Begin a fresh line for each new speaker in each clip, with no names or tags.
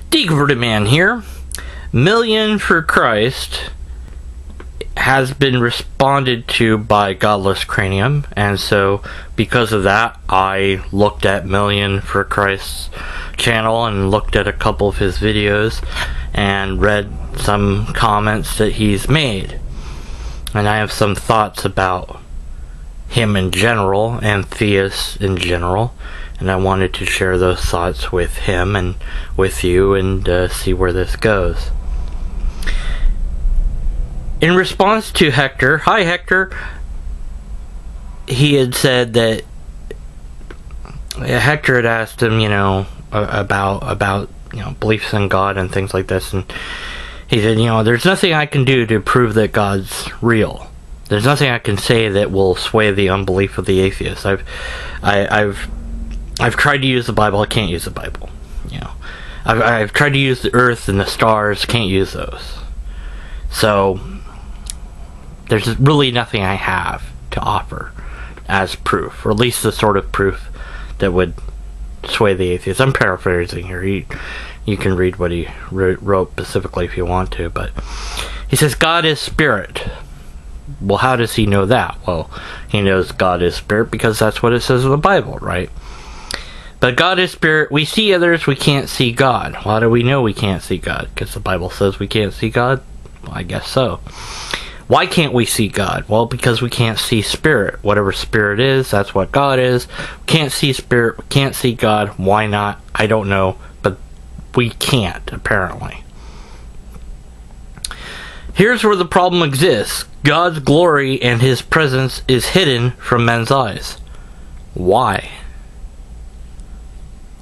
Deconverted Man here. MillionforChrist has been responded to by Godless Cranium, and so because of that, I looked at MillionforChrist's channel and looked at a couple of his videos and read some comments that he's made. And I have some thoughts about him in general and theists in general, and I wanted to share those thoughts with him and with you and see where this goes. In response to Hector, hi Hector, he had said that Hector had asked him, about beliefs in God and things like this, and he said, there's nothing I can do to prove that God's real. There's nothing I can say that will sway the unbelief of the atheists. I've tried to use the Bible. I can't use the Bible. I've tried to use the earth and the stars. Can't use those. So there's really nothing I have to offer as proof, or at least the sort of proof that would sway the atheists. I'm paraphrasing here. You can read what he wrote specifically if you want to, but he says God is spirit. Well, how does he know that? Well, he knows God is spirit because that's what it says in the Bible, right? But God is spirit. We see others, we can't see God. How do we know we can't see God? Because the Bible says we can't see God? Well, I guess so. Why can't we see God? Well, because we can't see spirit. Whatever spirit is, that's what God is. We can't see spirit, we can't see God. Why not? I don't know, but we can't, apparently. Here's where the problem exists. God's glory and his presence is hidden from men's eyes. Why?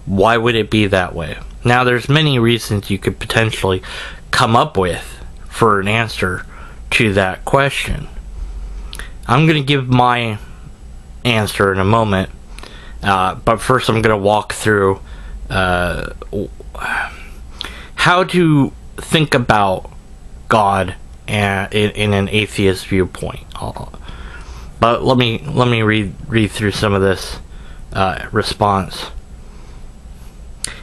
Why would it be that way? Now, there's many reasons you could potentially come up with for an answer to that question. I'm going to give my answer in a moment, but first I'm going to walk through how to think about God in an atheist viewpoint. But let me read through some of this response.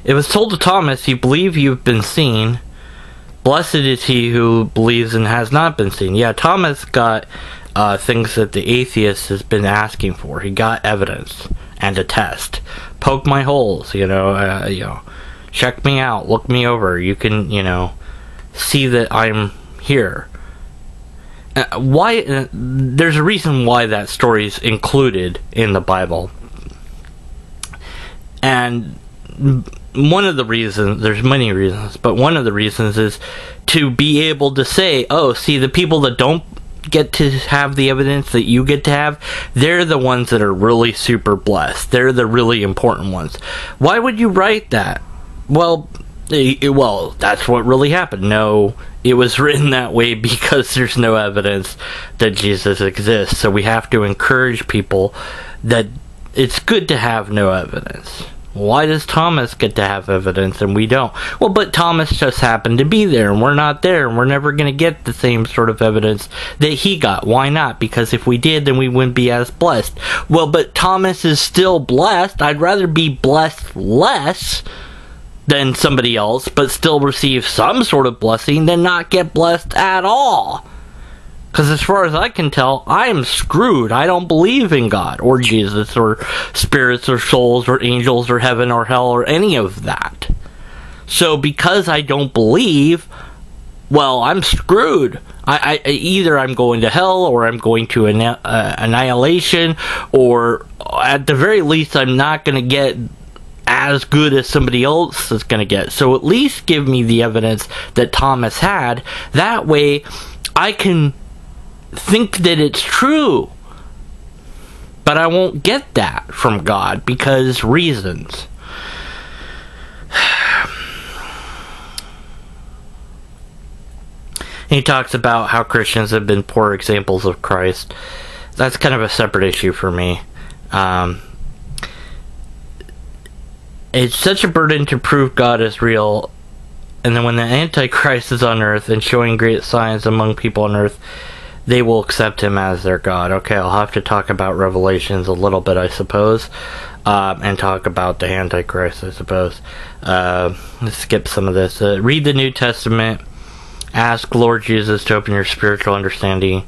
It was told to Thomas, "You believe you've been seen. Blessed is he who believes and has not been seen." Yeah, Thomas got things that the atheist has been asking for. He got evidence and a test. Poke my holes, check me out, look me over. You can, see that I'm here. Why? There's a reason why that story is included in the Bible, and one of the reasons, there's many reasons, but one of the reasons is to be able to say, oh, see, the people that don't get to have the evidence that you get to have, they're the ones that are really super blessed. They're the really important ones. Why would you write that? Well, that's what really happened. No, it was written that way because there's no evidence that Jesus exists. So we have to encourage people that it's good to have no evidence. Why does Thomas get to have evidence and we don't? Well, but Thomas just happened to be there and we're not there, and we're never going to get the same sort of evidence that he got. Why not? Because if we did, then we wouldn't be as blessed. Well, but Thomas is still blessed. I'd rather be blessed less than somebody else, but still receive some sort of blessing than not get blessed at all. Because as far as I can tell, I am screwed. I don't believe in God, or Jesus, or spirits, or souls, or angels, or heaven, or hell, or any of that. So because I don't believe, well, I'm screwed. Either I'm going to hell, or I'm going to annihilation, or at the very least, I'm not going to get as good as somebody else is going to get. So at least give me the evidence that Thomas had. That way, I can think that it's true, but I won't get that from God because reasons. He talks about how Christians have been poor examples of Christ. That's kind of a separate issue for me. It's such a burden to prove God is real, and then when the Antichrist is on earth and showing great signs among people on earth, they will accept him as their God. Okay, I'll have to talk about Revelations a little bit, I suppose. and talk about the Antichrist, I suppose. Let's skip some of this. Read the New Testament. Ask Lord Jesus to open your spiritual understanding.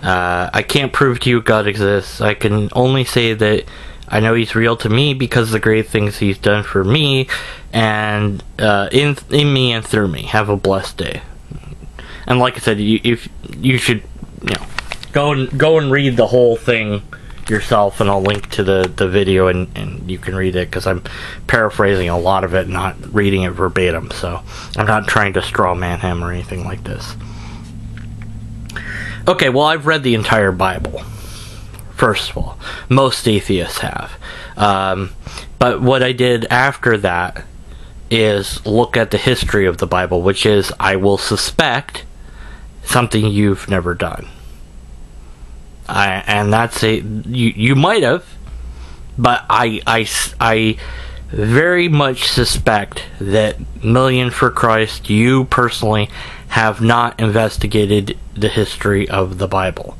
I can't prove to you God exists. I can only say that I know He's real to me because of the great things He's done for me and in me and through me. Have a blessed day. And like I said, if you should, go and read the whole thing yourself, and I'll link to the video and you can read it, because I'm paraphrasing a lot of it, not reading it verbatim, so I'm not trying to straw man him or anything like this. Okay, well, I've read the entire Bible. First of all, most atheists have. But what I did after that is look at the history of the Bible, which is, I will suspect, something you've never done. And that's you might have, but I very much suspect that MillionforChrist, you personally, have not investigated the history of the Bible.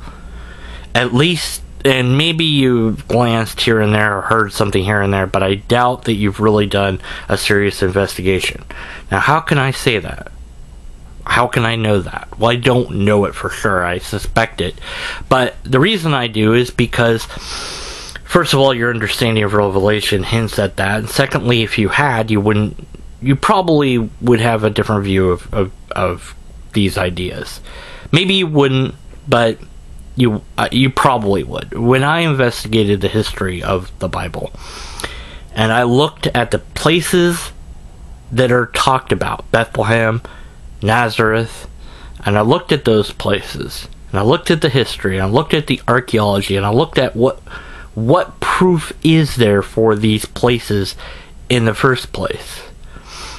At least, and maybe you've glanced here and there or heard something here and there, but I doubt that you've really done a serious investigation. Now, how can I say that? How can I know that? Well, I don't know it for sure. I suspect it. But the reason I do is because, first of all, your understanding of Revelation hints at that. And secondly, if you had, you probably would have a different view of these ideas. Maybe you wouldn't, but you probably would. When I investigated the history of the Bible, and I looked at the places that are talked about, Bethlehem, Nazareth, and I looked at those places, and I looked at the history, and I looked at the archaeology, and I looked at what proof is there for these places in the first place.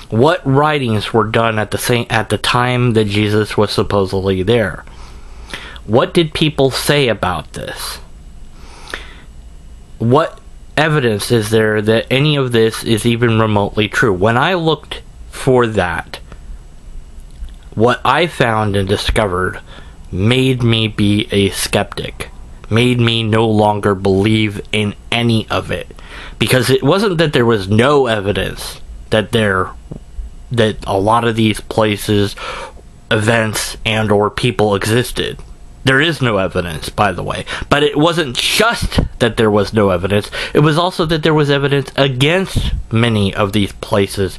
What writings were done at the time that Jesus was supposedly there? What did people say about this? What evidence is there that any of this is even remotely true? When I looked for that, what I found and discovered made me be a skeptic, made me no longer believe in any of it, because it wasn't that there was no evidence that a lot of these places, events, and or people existed. There is no evidence, by the way. But it wasn't just that there was no evidence. It was also that there was evidence against many of these places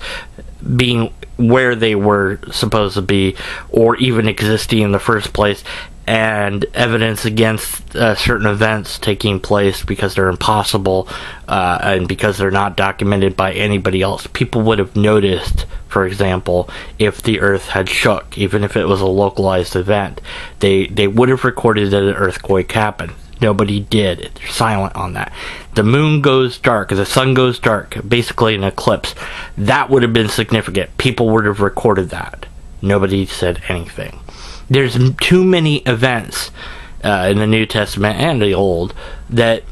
being where they were supposed to be, or even existing in the first place, and evidence against certain events taking place because they're impossible and because they're not documented by anybody else. People would have noticed, for example, if the earth had shook, even if it was a localized event. They would have recorded that an earthquake happened. Nobody did. They're silent on that. The moon goes dark, the sun goes dark, basically an eclipse. That would have been significant. People would have recorded that. Nobody said anything. There's too many events in the New Testament and the Old that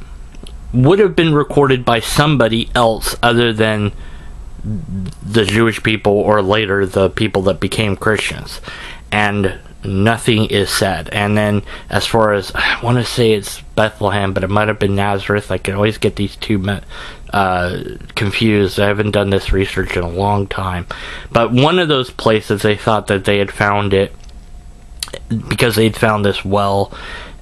would have been recorded by somebody else other than the Jewish people, or later the people that became Christians. And nothing is said. And then, as far as, I want to say it's Bethlehem, but it might have been Nazareth. I can always get these two confused. I haven't done this research in a long time. But one of those places, they thought that they had found it because they'd found this well,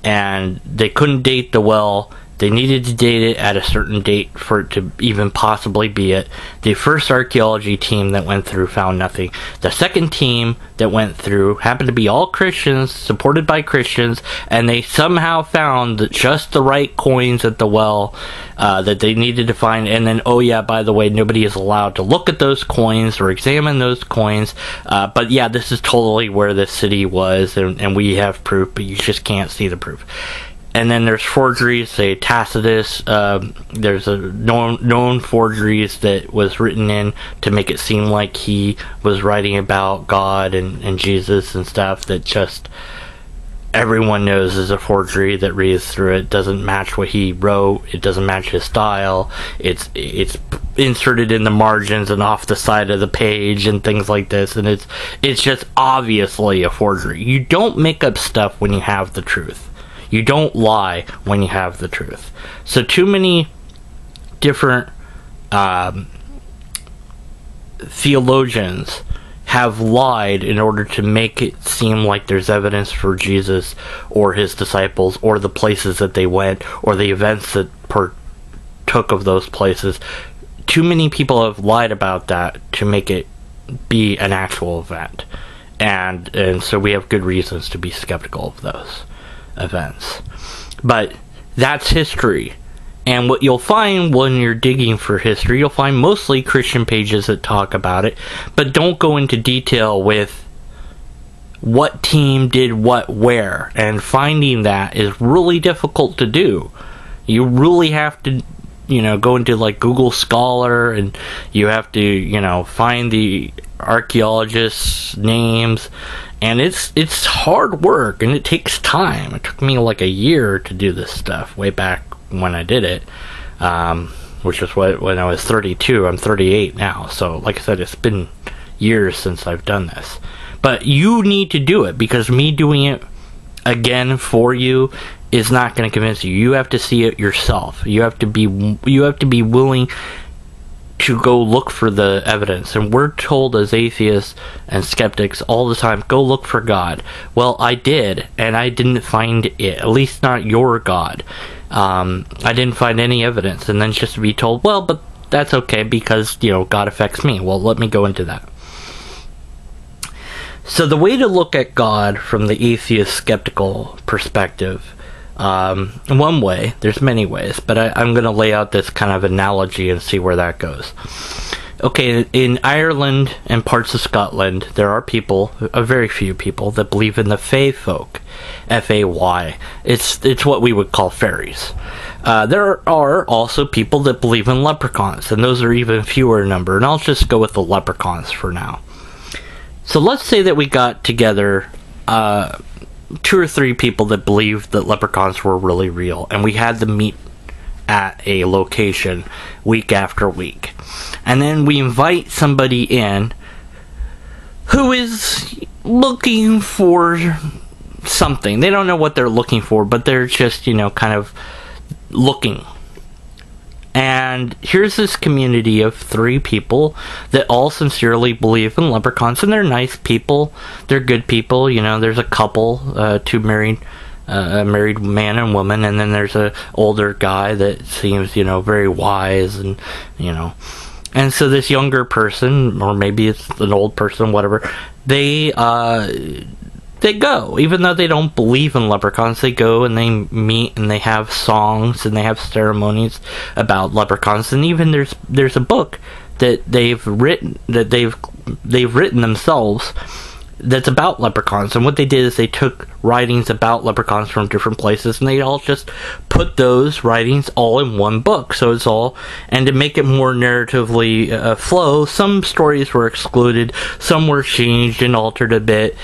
and they couldn't date the well. They needed to date it at a certain date for it to even possibly be it. The first archaeology team that went through found nothing. The second team that went through happened to be all Christians, supported by Christians, and they somehow found just the right coins at the well that they needed to find. And then, oh yeah, by the way, nobody is allowed to look at those coins or examine those coins. But yeah, this is totally where the city was, and we have proof, but you just can't see the proof. And then there's forgeries, say Tacitus. There's a known forgeries that was written in to make it seem like he was writing about God and Jesus and stuff that just everyone knows is a forgery that reads through it. Doesn't match what he wrote. It doesn't match his style. It's inserted in the margins and off the side of the page and things like this. And it's just obviously a forgery. You don't make up stuff when you have the truth. You don't lie when you have the truth. So too many different theologians have lied in order to make it seem like there's evidence for Jesus or his disciples or the places that they went or the events that partook of those places. Too many people have lied about that to make it be an actual event. And so we have good reasons to be skeptical of those events. But that's history. And what you'll find when you're digging for history, you'll find mostly Christian pages that talk about it, but don't go into detail with what team did what where. And finding that is really difficult to do. You really have to, go into like Google Scholar, and you have to, find the archaeologists' names. And it's hard work, and it takes time. It took me like a year to do this stuff way back when I did it, which was when I was 32. I'm 38 now, so like I said, it's been years since I've done this. But you need to do it, because me doing it again for you is not going to convince you. You have to see it yourself. You have to be willing to go look for the evidence. And we're told as atheists and skeptics all the time, go look for God. Well, I did, and I didn't find it, at least not your God. I didn't find any evidence, and then just to be told, well, but that's okay because, God affects me. Well, let me go into that. So the way to look at God from the atheist skeptical perspective, one way, there's many ways, but I'm going to lay out this kind of analogy and see where that goes. Okay, in Ireland and parts of Scotland, there are people, a very few people, that believe in the fae folk. F-A-Y. It's what we would call fairies. There are also people that believe in leprechauns, and those are even fewer in number, and I'll just go with the leprechauns for now. So let's say that we got together 2 or 3 people that believed that leprechauns were really real, and we had them meet at a location week after week. And then we invite somebody in who is looking for something. They don't know what they're looking for, but they're just, kind of looking. And here's this community of 3 people that all sincerely believe in leprechauns, and they're nice people. They're good people. There's a couple, 2 married a married man and woman, and then there's a older guy that seems, very wise, and, and so this younger person, or maybe it's an old person, whatever, they go, even though they don't believe in leprechauns. They go and they meet, and they have songs, and they have ceremonies about leprechauns, and even there's a book that they've written themselves that's about leprechauns. And what they did is they took writings about leprechauns from different places, and they all just put those writings all in one book. So it's all, and to make it more narratively flow, some stories were excluded, some were changed and altered a bit,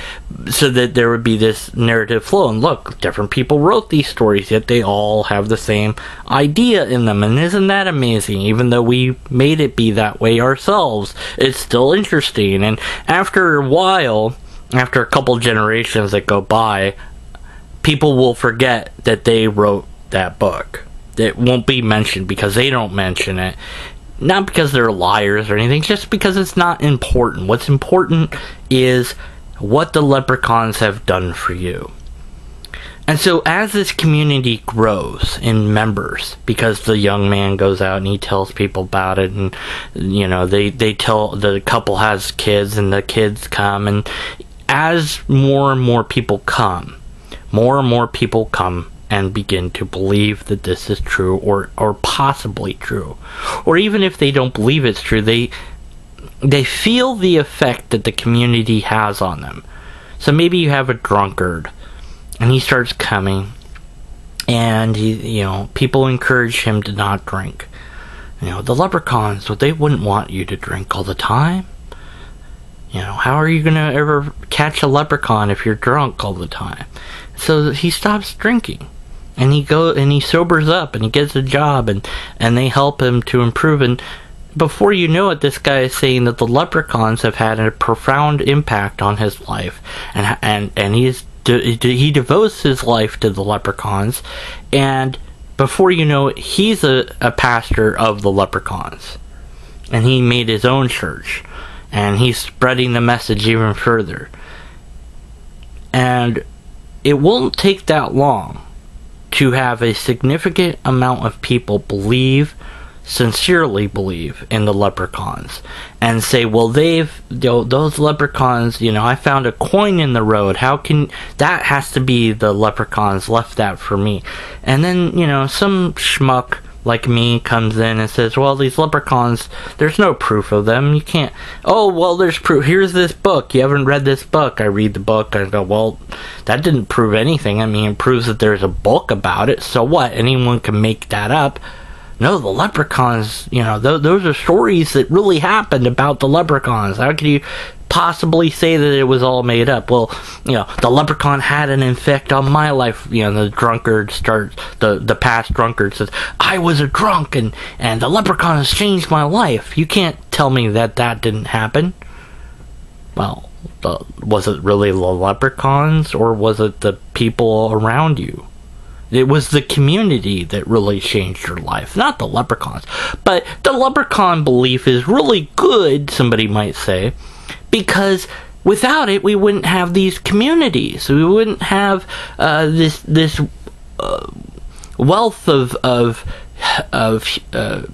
so that there would be this narrative flow. And look, different people wrote these stories, yet they all have the same idea in them. And isn't that amazing? Even though we made it be that way ourselves, it's still interesting. And after a while, after a couple generations that go by, people will forget that they wrote that book. It won't be mentioned because they don't mention it. Not because they're liars or anything, just because it's not important. What's important is what the leprechauns have done for you. And so as this community grows in members, because the young man goes out and he tells people about it, and they tell, the couple has kids, and the kids come, and as more and more people come and begin to believe that this is true, or possibly true, or even if they don't believe it's true, they feel the effect that the community has on them. So maybe you have a drunkard, and he starts coming, and people encourage him to not drink. The leprechauns, they wouldn't want you to drink all the time. How are you going to ever catch a leprechaun if you're drunk all the time? So he stops drinking, and he sobers up, and he gets a job, and they help him to improve. And before you know it, this guy is saying that the leprechauns have had a profound impact on his life, and he devotes his life to the leprechauns, and before you know it, he's a pastor of the leprechauns. And he made his own church. And he's spreading the message even further. And it won't take that long to have a significant amount of people sincerely believe in the leprechauns and say, well, those leprechauns, I found a coin in the road. How can that has to be the leprechauns left that for me? And then, some schmuck like me comes in and says, well, these leprechauns, there's no proof of them. You can't, oh, well, there's proof. Here's this book. You haven't read this book. I read the book. I go, well, that didn't prove anything. I mean, it proves that there's a book about it. So what? Anyone can make that up. No, the leprechauns, those are stories that really happened about the leprechauns. How can you possibly say that it was all made up? Well, the leprechaun had an effect on my life. The drunkard the past drunkard says, I was a drunk and the leprechaun has changed my life. You can't tell me that didn't happen. Well, was it really the leprechauns or was it the people around you? It was the community that really changed your life, not the leprechauns. But the leprechaun belief is really good, somebody might say, because without it, we wouldn't have these communities. We wouldn't have this wealth of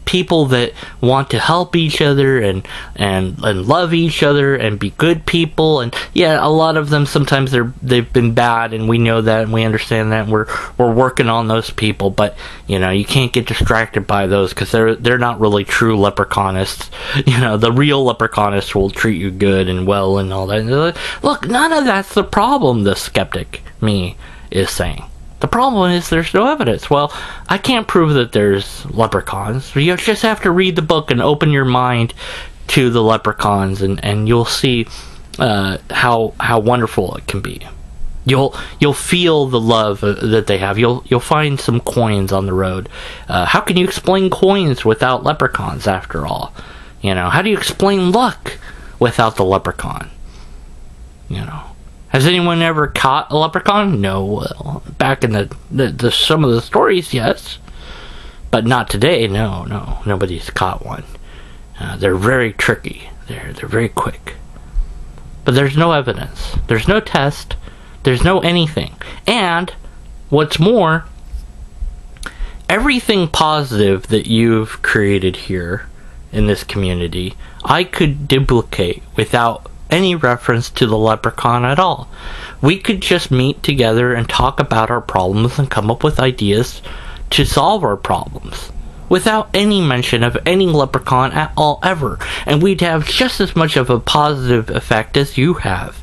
people that want to help each other and love each other and be good people. And yeah, a lot of them sometimes they've been bad, and we know that and we understand that, and we're working on those people. But you can't get distracted by those because they're not really true leprechauns. The real leprechauns will treat you good and well and all that. And like, look, none of that's the problem. The skeptic me is saying. The problem is there's no evidence. Well, I can't prove that there's leprechauns. You just have to read the book and open your mind to the leprechauns, and you'll see how wonderful it can be. You'll feel the love that they have. You'll find some coins on the road. How can you explain coins without leprechauns? After all, how do you explain luck without the leprechaun? Has anyone ever caught a leprechaun? No. Well, back in the some of the stories, yes. But not today, no. Nobody's caught one. They're very tricky. They're very quick. But there's no evidence. There's no test. There's no anything. And, what's more, everything positive that you've created here in this community, I could duplicate without any reference to the leprechaun at all. We could just meet together and talk about our problems and come up with ideas to solve our problems without any mention of any leprechaun at all ever, and we'd have just as much of a positive effect as you have.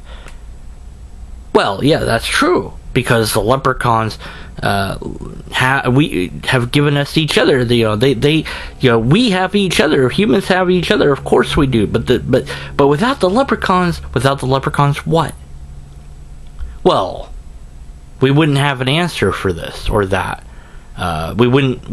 Well, yeah, that's true, because the leprechauns we have given us each other. We have each other. Humans have each other. Of course we do. But without the leprechauns, what? Well, we wouldn't have an answer for this or that. We wouldn't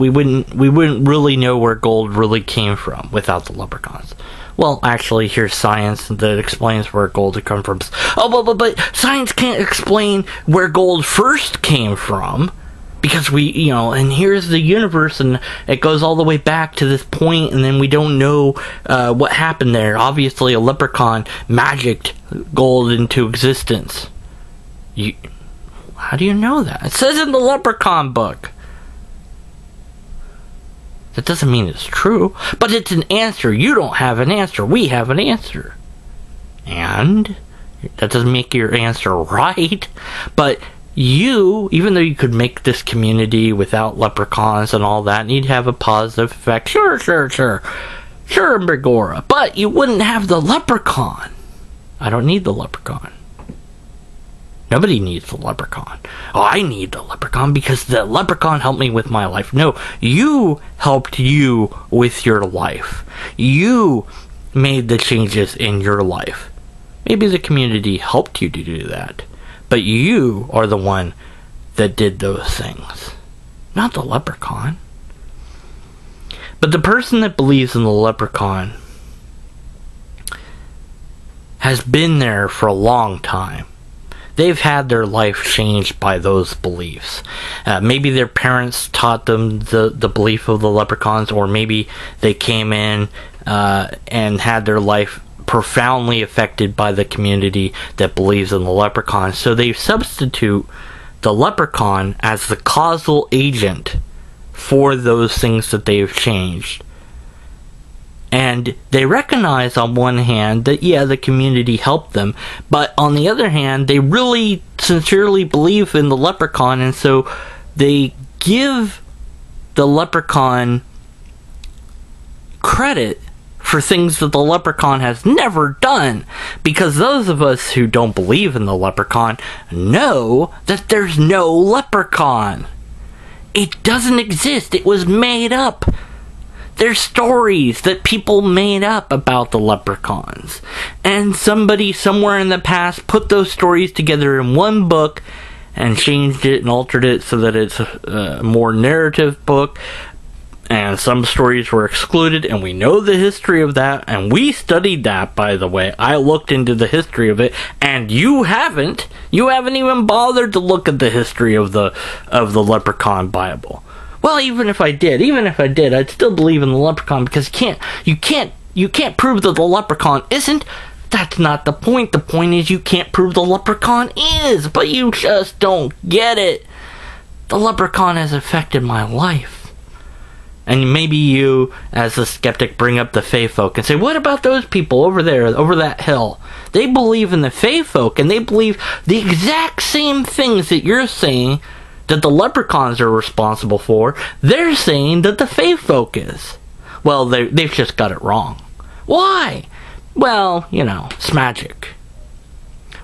really know where gold really came from without the leprechauns. Well, actually, here's science that explains where gold comes from. Oh, but science can't explain where gold first came from, because and here's the universe, and it goes all the way back to this point, and then we don't know what happened there. Obviously, a leprechaun magicked gold into existence. How do you know that? It says in the leprechaun book. That doesn't mean it's true, but it's an answer. You don't have an answer. We have an answer. And that doesn't make your answer right, but even though you could make this community without leprechauns and all that, and you'd have a positive effect, sure, Megora, but you wouldn't have the leprechaun. I don't need the leprechaun. Nobody needs the leprechaun. Oh, I need the leprechaun because the leprechaun helped me with my life. No, you helped you with your life. You made the changes in your life. Maybe the community helped you to do that, but you are the one that did those things, not the leprechaun. But the person that believes in the leprechaun has been there for a long time. they've had their life changed by those beliefs. Maybe their parents taught them the belief of the leprechauns, or maybe they came in and had their life profoundly affected by the community that believes in the leprechaun. So they substitute the leprechaun as the causal agent for those things that they've changed. And they recognize on one hand that, yeah, the community helped them, but on the other hand, they really sincerely believe in the leprechaun, and so they give the leprechaun credit for things that the leprechaun has never done, because those of us who don't believe in the leprechaun know that there's no leprechaun. It doesn't exist. It was made up. There's stories that people made up about the leprechauns, and somebody somewhere in the past put those stories together in one book and changed it and altered it so that it's a more narrative book. And some stories were excluded, and we know the history of that, and we studied that, by the way. I looked into the history of it, and you haven't. You haven't even bothered to look at the history of the Leprechaun Bible. Well, even if I did, I'd still believe in the leprechaun, because you can't prove that the leprechaun isn't. That's not the point. The point is you can't prove the leprechaun is, but you just don't get it. The leprechaun has affected my life. And maybe you, as a skeptic, bring up the Fae folk and say, what about those people over there, over that hill? They believe in the Fae folk, and they believe the exact same things that you're saying that the leprechauns are responsible for. They're saying that the Fae folk is. Well, they've just got it wrong. Why? Well, it's magic.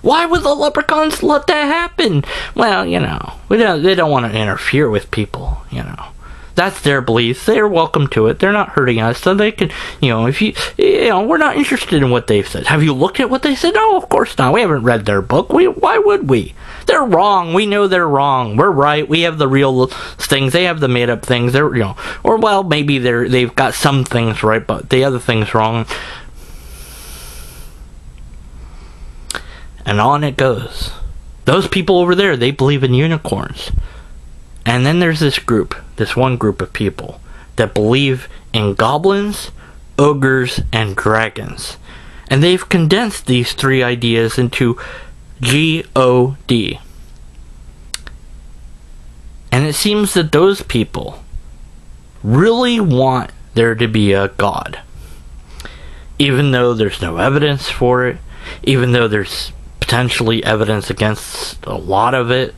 Why would the leprechauns let that happen? Well, they don't want to interfere with people, That's their beliefs. They're welcome to it. They're not hurting us, so they can, we're not interested in what they've said. Have you looked at what they said? No, of course not. We haven't read their book. Why would we? They're wrong. We know they're wrong. We're right. We have the real things. They have the made-up things. They're, or well, maybe they've got some things right, but the other things wrong. And on it goes. Those people over there, they believe in unicorns. And then there's this one group of people that believe in goblins, ogres, and dragons. And they've condensed these three ideas into G-O-D. And it seems that those people really want there to be a god. Even though there's no evidence for it, even though there's potentially evidence against a lot of it,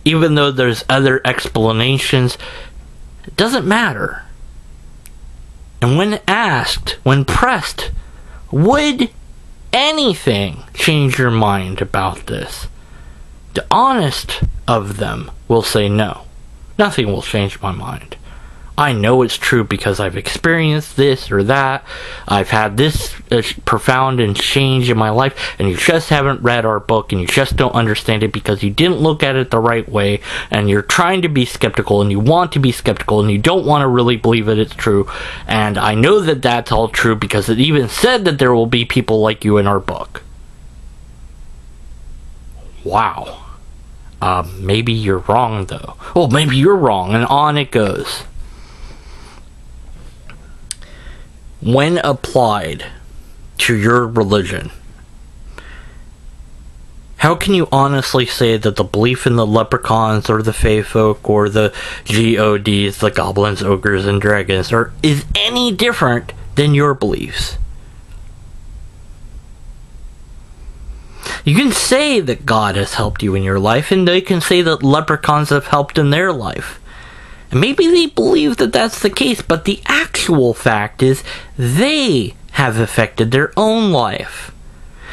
even though there's other explanations, it doesn't matter. And when pressed, would anything change your mind about this? The honest of them will say no. Nothing will change my mind. I know it's true because I've experienced this or that. I've had this profound and change in my life, and you just haven't read our book, and you just don't understand it because you didn't look at it the right way, and you're trying to be skeptical, and you want to be skeptical, and you don't want to really believe that it's true. And I know that that's all true because it even said that there will be people like you in our book. Wow. Maybe you're wrong, though. Well, maybe you're wrong, and on it goes. When applied to your religion, how can you honestly say that the belief in the leprechauns or the Fae folk or the GODs, the goblins, ogres, and dragons, is any different than your beliefs? You can say that God has helped you in your life, and they can say that leprechauns have helped in their life. And maybe they believe that that's the case, but the actual fact is they have affected their own life.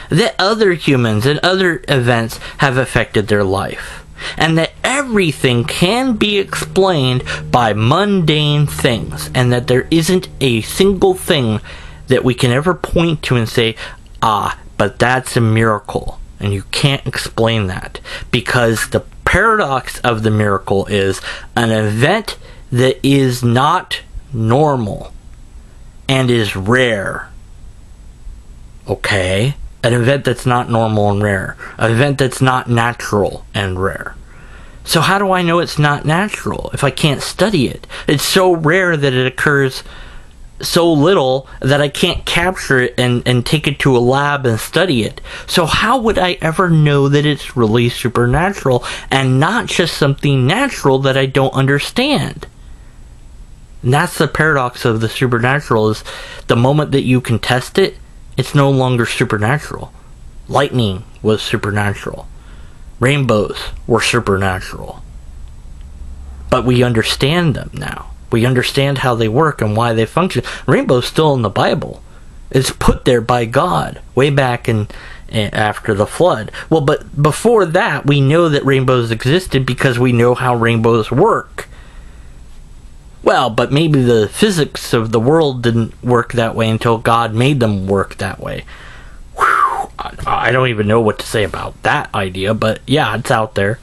That other humans and other events have affected their life. And that everything can be explained by mundane things. And that there isn't a single thing that we can ever point to and say, but that's a miracle. And you can't explain that. Because the paradox of the miracle is an event that is not normal and is rare. Okay? an event that's not normal and rare, an event that's not natural and rare. So how do I know it's not natural if I can't study it? It's so rare that it occurs so little that I can't capture it and take it to a lab and study it. So how would I ever know that it's really supernatural and not just something natural that I don't understand? And that's the paradox of the supernatural, is the moment that you can test it, it's no longer supernatural. Lightning was supernatural. Rainbows were supernatural. But we understand them now. We understand how they work and why they function. Rainbow's still in the Bible. It's put there by God way back in after the flood. Well, but before that, we know that rainbows existed because we know how rainbows work. Well, but maybe the physics of the world didn't work that way until God made them work that way. Whew, I don't even know what to say about that idea, but yeah, it's out there.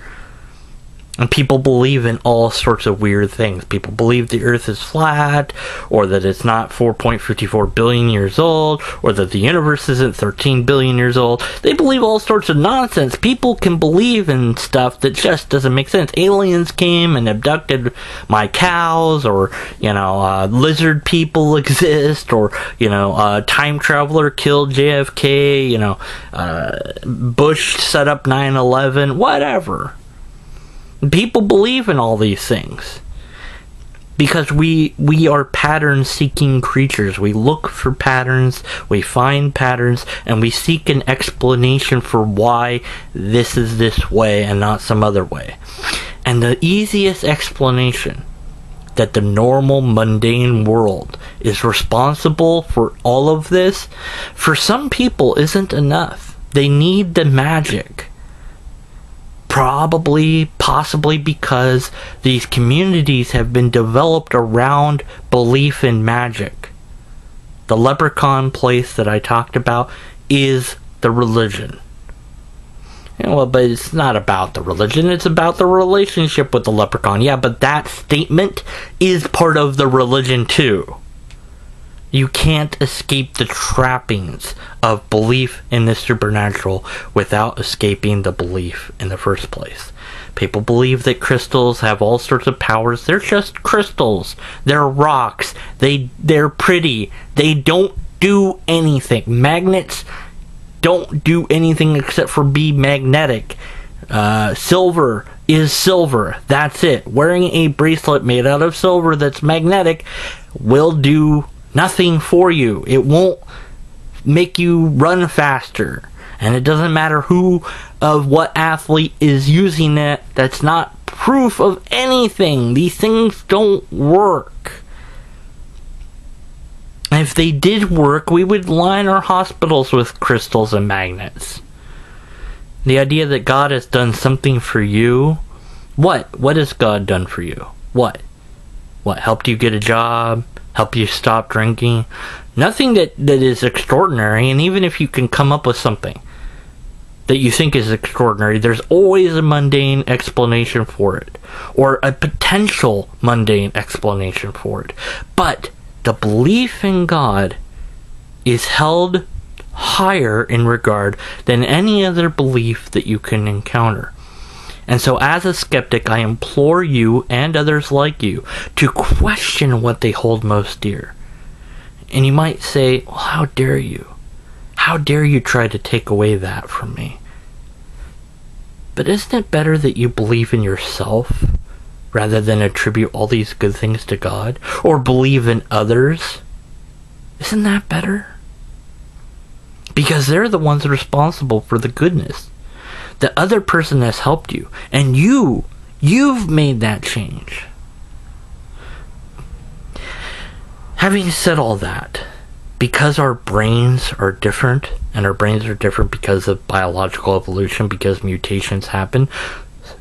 And people believe in all sorts of weird things. People believe the earth is flat, or that it's not 4.54 billion years old, or that the universe isn't 13 billion years old. They believe all sorts of nonsense. People can believe in stuff that just doesn't make sense. Aliens came and abducted my cows, or, lizard people exist, or, time traveler killed JFK, Bush set up 9/11, whatever. People believe in all these things because we are pattern-seeking creatures. We look for patterns, we find patterns, and we seek an explanation for why this is this way and not some other way. And the easiest explanation that the normal, mundane world is responsible for all of this, for some people, isn't enough. They need the magic. Possibly because these communities have been developed around belief in magic. The leprechaun place that I talked about is the religion. But it's not about the religion, it's about the relationship with the leprechaun. Yeah, but that statement is part of the religion too. You can't escape the trappings of belief in the supernatural without escaping the belief in the first place. People believe that crystals have all sorts of powers. They're just crystals. They're rocks. They're pretty. They don't do anything. Magnets don't do anything except for be magnetic. Silver is silver. That's it. Wearing a bracelet made out of silver that's magnetic will do nothing for you. It won't make you run faster. And it doesn't matter who of what athlete is using it. That's not proof of anything. These things don't work. If they did work, we would line our hospitals with crystals and magnets. The idea that God has done something for you. What? What has God done for you? What? What? Helped you get a job? Help you stop drinking? Nothing that is extraordinary. And even if you can come up with something that you think is extraordinary, there's always a mundane explanation for it, or a potential mundane explanation for it. But the belief in God is held higher in regard than any other belief that you can encounter. And so as a skeptic, I implore you and others like you to question what they hold most dear. And you might say, well, how dare you? How dare you try to take away that from me? But isn't it better that you believe in yourself rather than attribute all these good things to God? Or believe in others? Isn't that better? Because they're the ones responsible for the goodness. The other person has helped you, and you've made that change. Having said all that, because our brains are different, and our brains are different because of biological evolution, because mutations happen,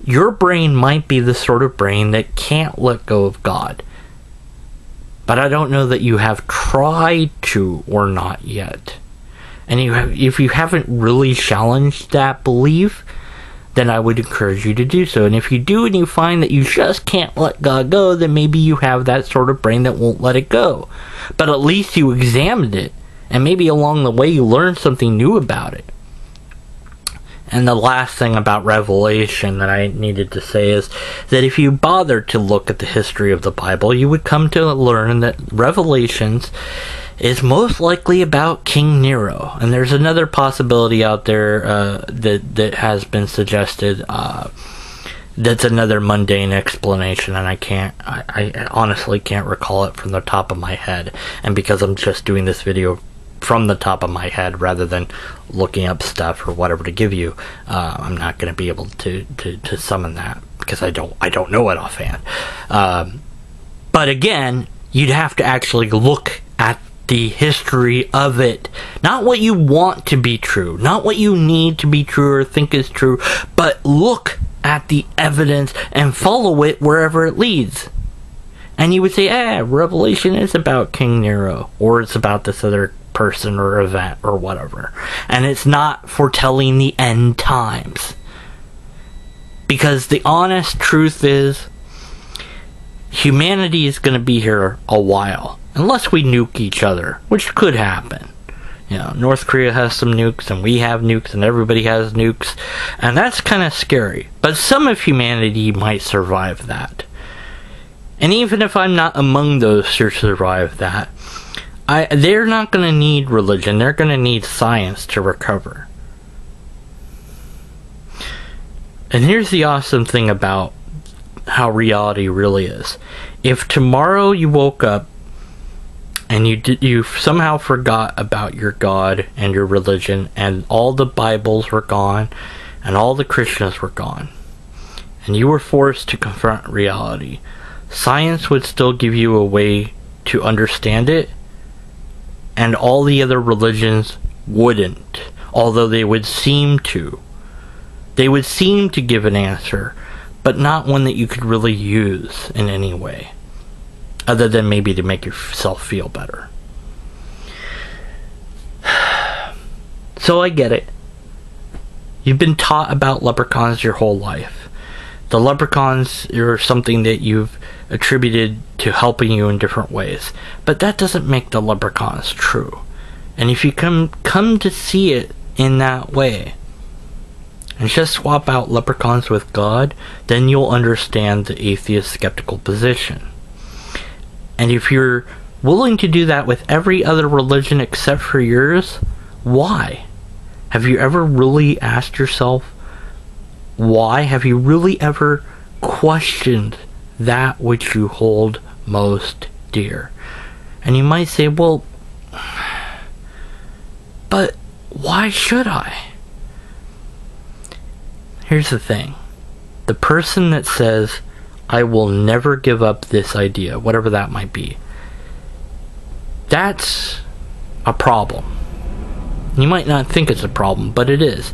your brain might be the sort of brain that can't let go of God. But I don't know that you have tried to or not yet. And if you haven't really challenged that belief, then I would encourage you to do so. And if you do and you find that you just can't let God go, then maybe you have that sort of brain that won't let it go. But at least you examined it. And maybe along the way you learn something new about it. And the last thing about Revelation that I needed to say is that if you bothered to look at the history of the Bible, you would come to learn that Revelations is most likely about King Nero. And there's another possibility out there that has been suggested that's another mundane explanation, and I honestly can't recall it from the top of my head. And because I'm just doing this video from the top of my head rather than looking up stuff or whatever to give you, I'm not going to be able to summon that because I don't know it offhand. But again, you'd have to actually look at the history of it, not what you want to be true, not what you need to be true or think is true, but look at the evidence and follow it wherever it leads. And you would say, Revelation is about King Nero, or it's about this other person or event or whatever, and it's not foretelling the end times. Because the honest truth is, humanity is going to be here a while, unless we nuke each other, which could happen. You know, North Korea has some nukes, and we have nukes, and everybody has nukes, and that's kind of scary. But some of humanity might survive that. And even if I'm not among those who survive that, they're not going to need religion. They're going to need science to recover. And here's the awesome thing about how reality really is. If tomorrow you woke up and you somehow forgot about your God and your religion, and all the Bibles were gone, and all the Christians were gone, and you were forced to confront reality, science would still give you a way to understand it, and all the other religions wouldn't, although they would seem to. They would seem to give an answer, but not one that you could really use in any way, other than maybe to make yourself feel better. So I get it. You've been taught about leprechauns your whole life. The leprechauns are something that you've attributed to helping you in different ways. But that doesn't make the leprechauns true. And if you come to see it in that way, and just swap out leprechauns with God, then you'll understand the atheist skeptical position. And if you're willing to do that with every other religion except for yours, why? Have you ever really asked yourself why? Have you really ever questioned that which you hold most dear? And you might say, well, but why should I? Here's the thing. The person that says, I will never give up this idea, whatever that might be, that's a problem. You might not think it's a problem, but it is.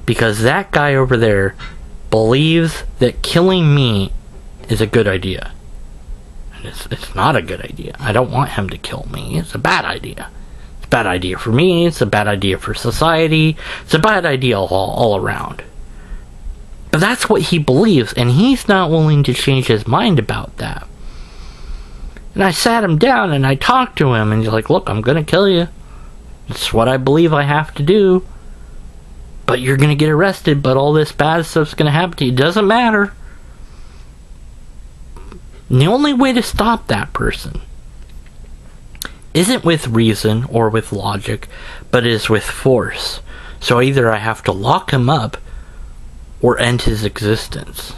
Because that guy over there believes that killing me is a good idea. And it's not a good idea. I don't want him to kill me. It's a bad idea. It's a bad idea for me. It's a bad idea for society. It's a bad idea all around. But that's what he believes, and he's not willing to change his mind about that. And I sat him down and I talked to him, and he's like, look, I'm going to kill you. It's what I believe I have to do. But you're going to get arrested, but all this bad stuff's going to happen to you. It doesn't matter. And the only way to stop that person isn't with reason or with logic, but is with force. So either I have to lock him up or end his existence.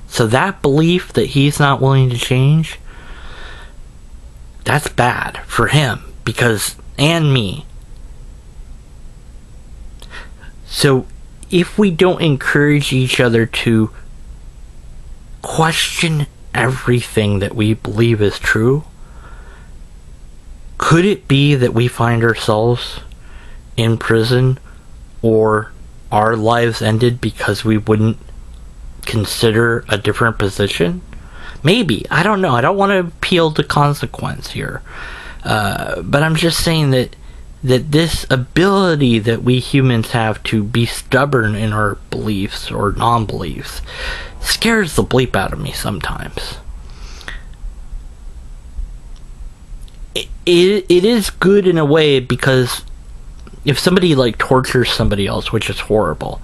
So that belief that he's not willing to change, that's bad for him, because, and me. So if we don't encourage each other to question everything that we believe is true, could it be that we find ourselves in prison, or our lives ended because we wouldn't consider a different position? Maybe. I don't know. I don't want to appeal to consequence here. But I'm just saying that this ability that we humans have to be stubborn in our beliefs or non-beliefs scares the bleep out of me sometimes. it is good in a way, because if somebody like tortures somebody else, which is horrible,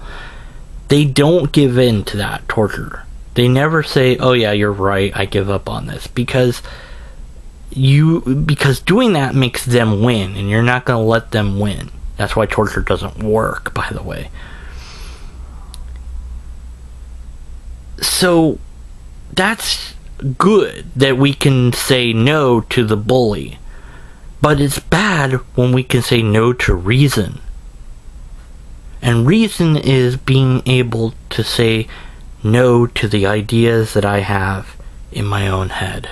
they don't give in to that torture. They never say, oh yeah, you're right, I give up on this, because doing that makes them win, and you're not going to let them win. That's why torture doesn't work, by the way. So that's good that we can say no to the bully. But it's bad when we can say no to reason. And reason is being able to say no to the ideas that I have in my own head.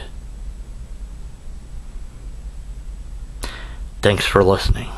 Thanks for listening.